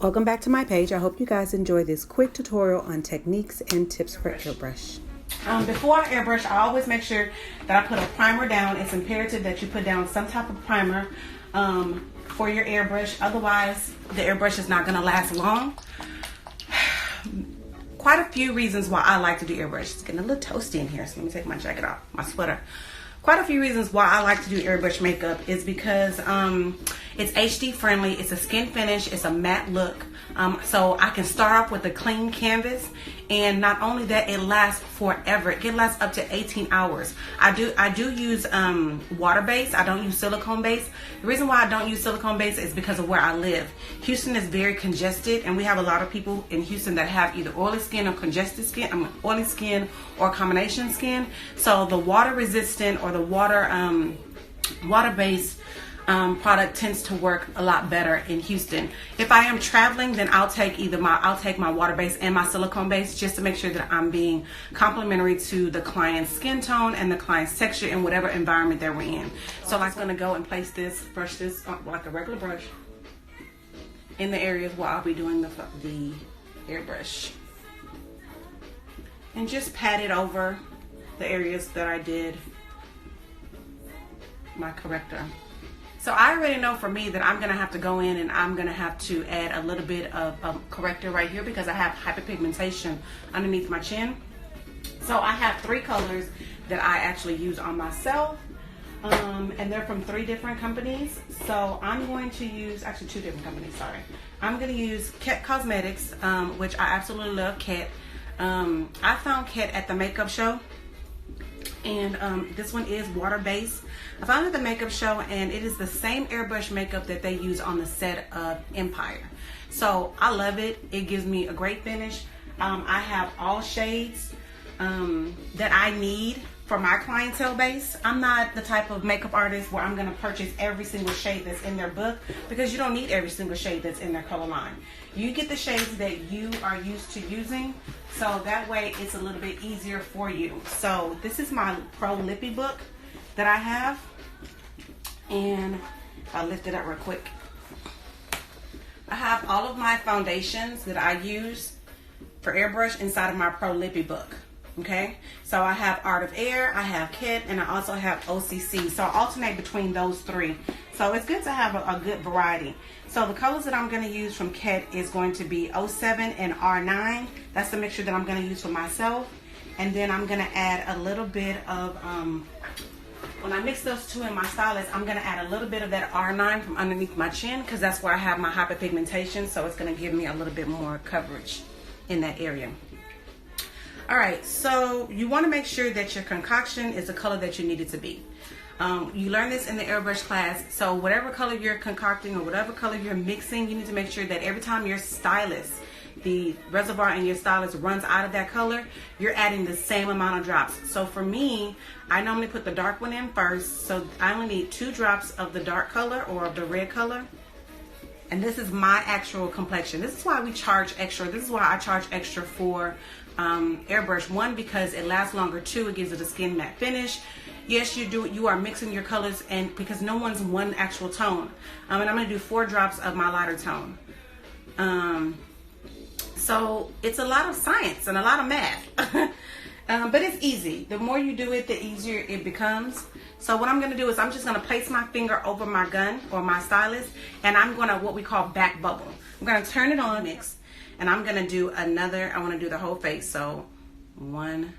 Welcome back to my page. I hope you guys enjoy this quick tutorial on techniques and tips for airbrush. Before I airbrush, I always make sure that I put a primer down. It's imperative that you put down some type of primer for your airbrush. Otherwise, the airbrush is not going to last long. Quite a few reasons why I like to do airbrush. It's getting a little toasty in here, so let me take my jacket off, my sweater. Quite a few reasons why I like to do airbrush makeup is because it's HD friendly, it's a skin finish, it's a matte look. So I can start off with a clean canvas, and not only that, it lasts forever. It can last up to 18 hours. I do use water base. I don't use silicone base. The reason why I don't use silicone base is because of where I live. Houston is very congested, and we have a lot of people in Houston that have either oily skin or congested skin, oily skin or combination skin. So the water resistant or the water based product tends to work a lot better in Houston. If I am traveling, then I'll take my water base and my silicone base, just to make sure that I'm being complimentary to the client's skin tone and the client's texture in whatever environment that we're in. So I'm going to go and brush this like a regular brush in the areas where I'll be doing the airbrush, and just pat it over the areas that I did my corrector. So I already know for me that I'm going to have to go in and I'm going to have to add a little bit of corrector right here because I have hyperpigmentation underneath my chin. So I have 3 colors that I actually use on myself, and they're from 3 different companies. So I'm going to use, actually 2 different companies, sorry. I'm going to use Ket Cosmetics, which I absolutely love Ket. I found Ket at the makeup show, and this one is water based. I found it at the makeup show, and it is the same airbrush makeup that they use on the set of Empire. So I love it. It gives me a great finish. I have all shades that I need for my clientele base. I'm not the type of makeup artist where I'm going to purchase every single shade that's in their book, because you don't need every single shade that's in their color line. You get the shades that you are used to using, so that way it's a little bit easier for you. So this is my Pro Lippy book that I have, and if I lift it up real quick, I have all of my foundations that I use for airbrush inside of my Pro Lippy book. Okay, so I have Art of Air, I have Ket, and I also have OCC. So I alternate between those 3. So it's good to have a good variety. So the colors that I'm going to use from Ket is going to be 07 and R9. That's the mixture that I'm going to use for myself. And then I'm going to add a little bit of, when I mix those 2 in my stylus, I'm going to add a little bit of that R9 from underneath my chin, because that's where I have my hyperpigmentation. So it's going to give me a little bit more coverage in that area. Alright, so you want to make sure that your concoction is the color that you need it to be. You learn this in the airbrush class, so whatever color you're concocting or whatever color you're mixing, you need to make sure that every time your stylus, the reservoir in your stylus, runs out of that color, you're adding the same amount of drops. So for me, I normally put the dark one in first, so I only need 2 drops of the dark color or of the red color. And this is my actual complexion. This is why we charge extra. This is why I charge extra for airbrush. 1, because it lasts longer. 2, it gives it a skin matte finish. Yes, you are mixing your colors, and because no one's one actual tone. And I'm going to do 4 drops of my lighter tone. So it's a lot of science and a lot of math. But it's easy. The more you do it, the easier it becomes. So what I'm going to do is I'm just going to place my finger over my gun or my stylus, and I'm going to what we call back bubble. I'm going to turn it on, mix, and I'm going to do another. I want to do the whole face. So 1,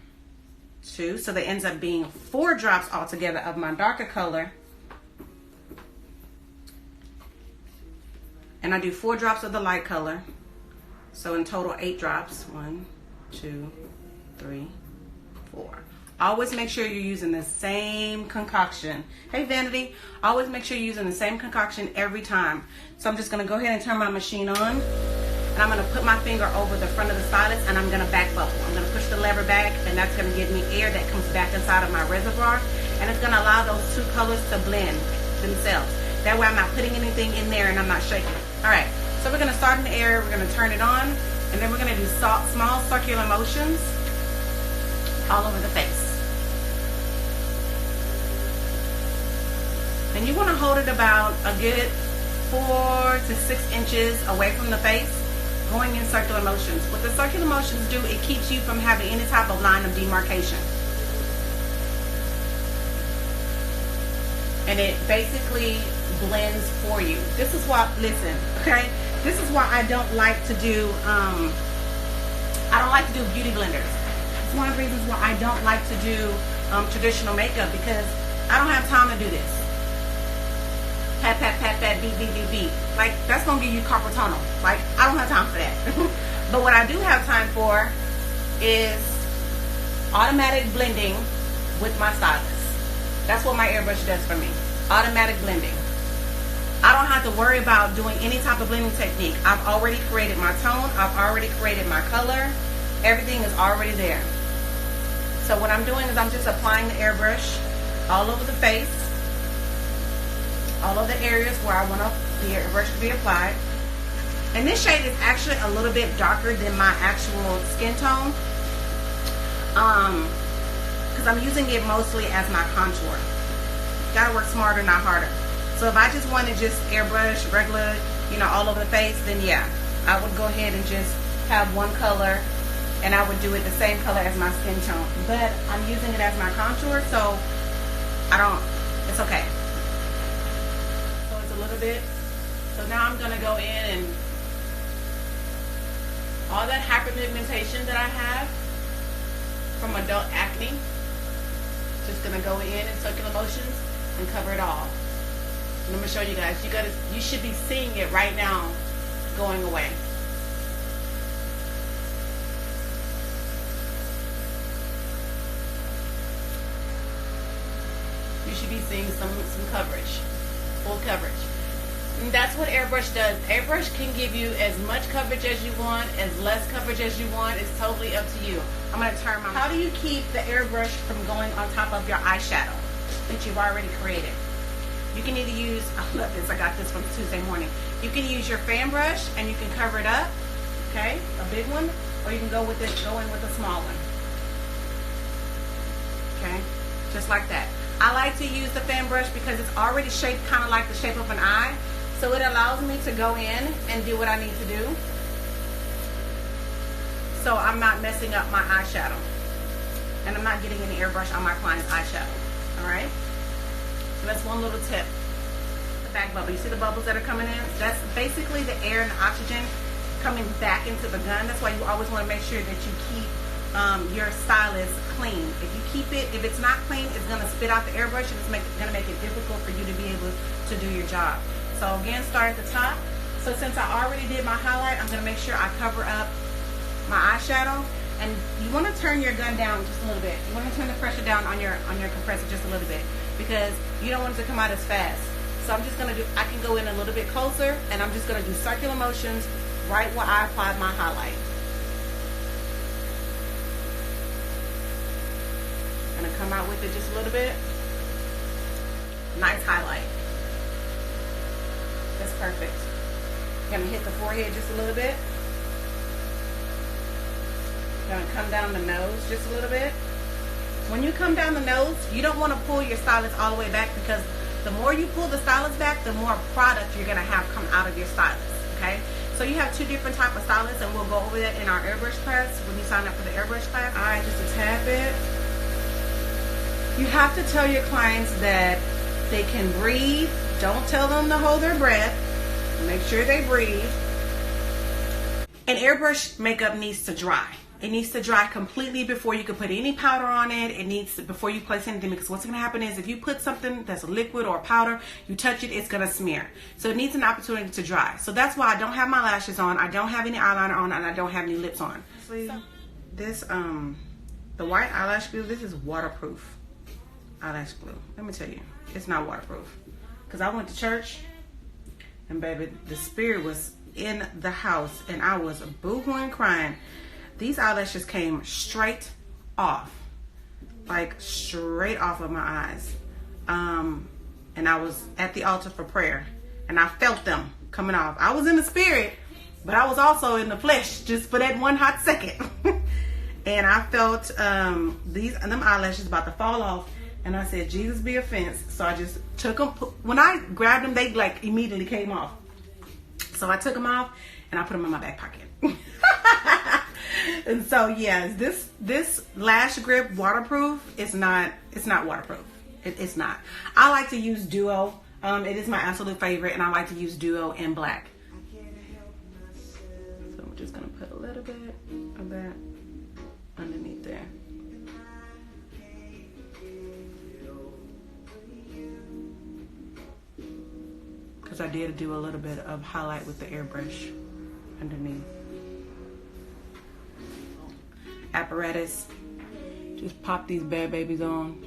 2. So that ends up being 4 drops altogether of my darker color. And I do 4 drops of the light color. So in total 8 drops. 1, 2, 3, 4. Always make sure you're using the same concoction. Hey Vanity, always make sure you're using the same concoction every time. So I'm just going to go ahead and turn my machine on, and I'm going to put my finger over the front of the stylus, and I'm going to back bubble. I'm going to push the lever back, and that's going to give me air that comes back inside of my reservoir, and it's going to allow those 2 colors to blend themselves. That way I'm not putting anything in there and I'm not shaking it. Alright, so we're going to start in the air, we're going to turn it on, and then we're going to do small circular motions all over the face. And you want to hold it about a good 4 to 6 inches away from the face, going in circular motions. What the circular motions do, it keeps you from having any type of line of demarcation. And it basically blends for you. This is why, listen, okay? This is why I don't like to do, beauty blenders. It's one of the reasons why I don't like to do traditional makeup, because I don't have time to do this. Pat, pat, pat, pat, beat, beat, beat, beat. Like, that's gonna give you carpal tunnel. Like, I don't have time for that. But what I do have time for is automatic blending with my stylus. That's what my airbrush does for me. Automatic blending. I don't have to worry about doing any type of blending technique. I've already created my tone. I've already created my color. Everything is already there. So what I'm doing is I'm just applying the airbrush all over the face, all of the areas where I want the airbrush to be applied. And this shade is actually a little bit darker than my actual skin tone, because I'm using it mostly as my contour. Gotta work smarter, not harder. So if I just want to just airbrush regular, all over the face, then yeah, I would go ahead and just have one color, and I would do it the same color as my skin tone. But I'm using it as my contour, so it's okay. So it's a little bit. So now I'm gonna go in and all that hyperpigmentation that I have from adult acne, just gonna go in circular motions and cover it all. And I'm gonna show you guys. You should be seeing it right now going away. You should be seeing some coverage, full coverage. And that's what Airbrush does. Airbrush can give you as much coverage as you want, as less coverage as you want. It's totally up to you. I'm going to turn my... How do you keep the airbrush from going on top of your eyeshadow that you've already created? You can either use... I love this. I got this from Tuesday morning. You can use your fan brush and you can cover it up, okay? A big one. Or you can go in with a small one. Okay? Just like that. I like to use the fan brush because it's already shaped kind of like the shape of an eye. So it allows me to go in and do what I need to do. So I'm not messing up my eyeshadow. And I'm not getting any airbrush on my client's eyeshadow. Alright? So that's one little tip. The back bubble. You see the bubbles that are coming in? That's basically the air and the oxygen coming back into the gun. That's why you always want to make sure that you keep your stylus clean. If you keep it, if it's not clean, it's going to spit out the airbrush and it's going to make it difficult for you to be able to do your job. So again, start at the top. So since I already did my highlight, I'm going to make sure I cover up my eyeshadow. And you want to turn your gun down just a little bit. You want to turn the pressure down on your compressor just a little bit, because you don't want it to come out as fast. So I'm just going to do, I can go in a little bit closer, and I'm just going to do circular motions right where I applied my highlight. I'm going to come out with it just a little bit. Nice highlight. That's perfect. Going to hit the forehead just a little bit. Going to come down the nose just a little bit. When you come down the nose, you don't want to pull your stylus all the way back, because the more you pull the stylus back, the more product you're going to have come out of your stylus. Okay? So you have two different types of stylus, and we'll go over that in our airbrush class when you sign up for the airbrush class. Alright, just a tad bit. You have to tell your clients that they can breathe. Don't tell them to hold their breath. Make sure they breathe. And airbrush makeup needs to dry. It needs to dry completely before you can put any powder on it. It needs to, before you place anything, because what's going to happen is if you put something that's a liquid or a powder, you touch it, it's going to smear. So it needs an opportunity to dry. So that's why I don't have my lashes on, I don't have any eyeliner on, and I don't have any lips on. This, the white eyelash glue, this is waterproof eyelash glue. Let me tell you, it's not waterproof. Because I went to church, and baby, the spirit was in the house, and I was boo-hooing crying. These eyelashes came straight off, like straight off of my eyes. And I was at the altar for prayer, and I felt them coming off. I was in the spirit, but I was also in the flesh just for that one hot second. And I felt them eyelashes about to fall off, and I said, Jesus be offense. So I just took them. When I grabbed them, they like immediately came off. So I took them off and I put them in my back pocket. And so yes, this lash grip waterproof. It's not waterproof. It's not. I like to use Duo. It is my absolute favorite, and I like to use Duo in black. So I'm just gonna put a little bit of that underneath there. Because I did do a little bit of highlight with the airbrush underneath. Apparatus. Just pop these bad babies on.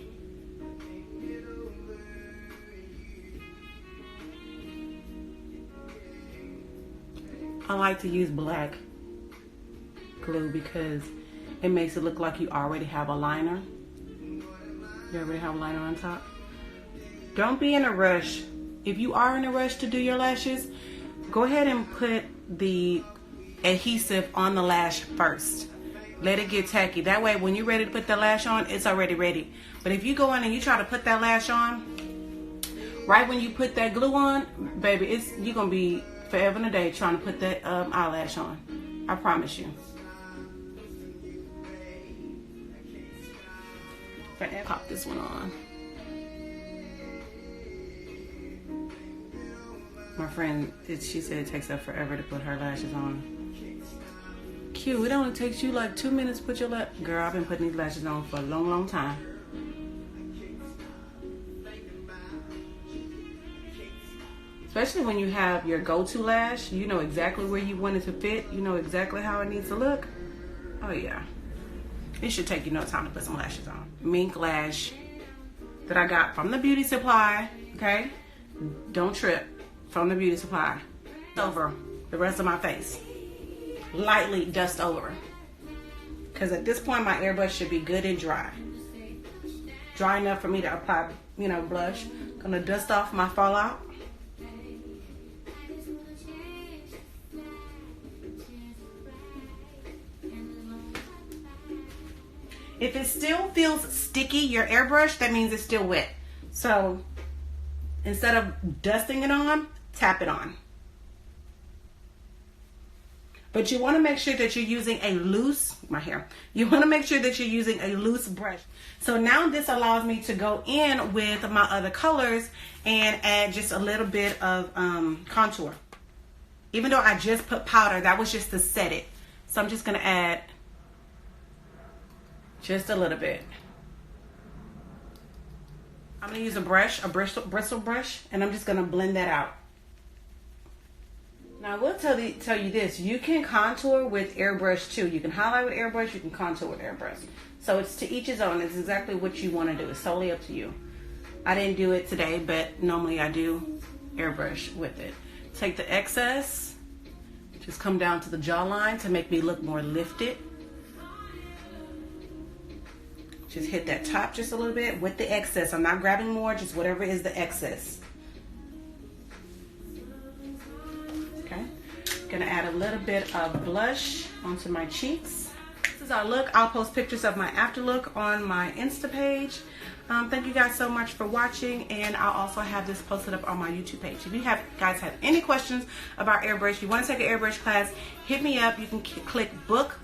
I like to use black glue because it makes it look like you already have a liner. You already have a liner on top. Don't be in a rush. If you are in a rush to do your lashes, go ahead and put the adhesive on the lash first. Let it get tacky. That way when you're ready to put the lash on, it's already ready. But if you go in and you try to put that lash on, right when you put that glue on, baby, you're going to be forever and a day trying to put that eyelash on. I promise you. Pop this one on. My friend, she said it takes her forever to put her lashes on. Cute, it only takes you like 2 minutes to put your lash. Girl, I've been putting these lashes on for a long, long time. Especially when you have your go-to lash, you know exactly where you want it to fit. You know exactly how it needs to look. Oh yeah. It should take you no time to put some lashes on. Mink lash that I got from the beauty supply, okay? Don't trip. From the beauty supply. Over the rest of my face. Lightly dust over. Because at this point my airbrush should be good and dry. Dry enough for me to apply, blush. Gonna dust off my fallout. If it still feels sticky, your airbrush, that means it's still wet. So instead of dusting it on, tap it on. But you want to make sure that you're using a loose, you want to make sure that you're using a loose brush. So now this allows me to go in with my other colors and add just a little bit of contour. Even though I just put powder, that was just to set it. So I'm just going to add just a little bit. I'm going to use a bristle brush, and I'm just going to blend that out. Now I will tell you this, you can contour with airbrush too. You can highlight with airbrush, you can contour with airbrush. So it's to each his own. It's exactly what you want to do. It's totally up to you. I didn't do it today, but normally I do airbrush with it. Take the excess, just come down to the jawline to make me look more lifted. Just hit that top just a little bit with the excess. I'm not grabbing more, just whatever is the excess. Okay. Gonna add a little bit of blush onto my cheeks. This is our look. I'll post pictures of my after look on my Insta page. Thank you guys so much for watching, and I'll also have this posted up on my YouTube page. If you guys have any questions about airbrush, you want to take an airbrush class, hit me up. You can click book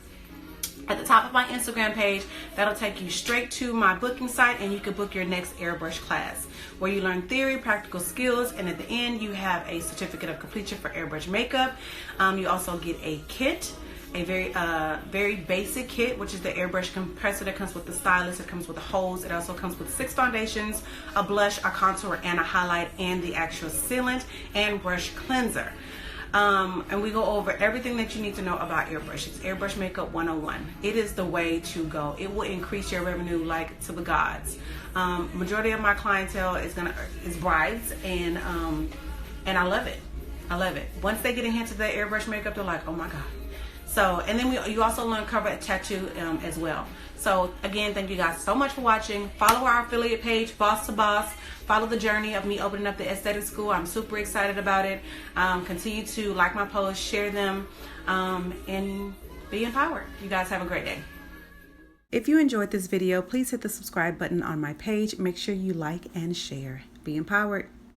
at the top of my Instagram page. That'll take you straight to my booking site, and you can book your next airbrush class where you learn theory, practical skills, and at the end you have a certificate of completion for airbrush makeup. You also get a kit, a very basic kit, which is the airbrush compressor that comes with the stylus. It comes with the hose. It also comes with 6 foundations, a blush, a contour, and a highlight, and the actual sealant and brush cleanser. And we go over everything that you need to know about airbrush. It's Airbrush Makeup 101. It is the way to go. It will increase your revenue like to the gods. Majority of my clientele is brides, and I love it. I love it. Once they get a hint of that airbrush makeup, they're like, oh my god. So, and then you also learn cover tattoo as well. So again, thank you guys so much for watching. Follow our affiliate page, Boss to Boss. Follow the journey of me opening up the aesthetic school. I'm super excited about it. Continue to like my posts, share them, and be empowered. You guys have a great day. If you enjoyed this video, please hit the subscribe button on my page. Make sure you like and share. Be empowered.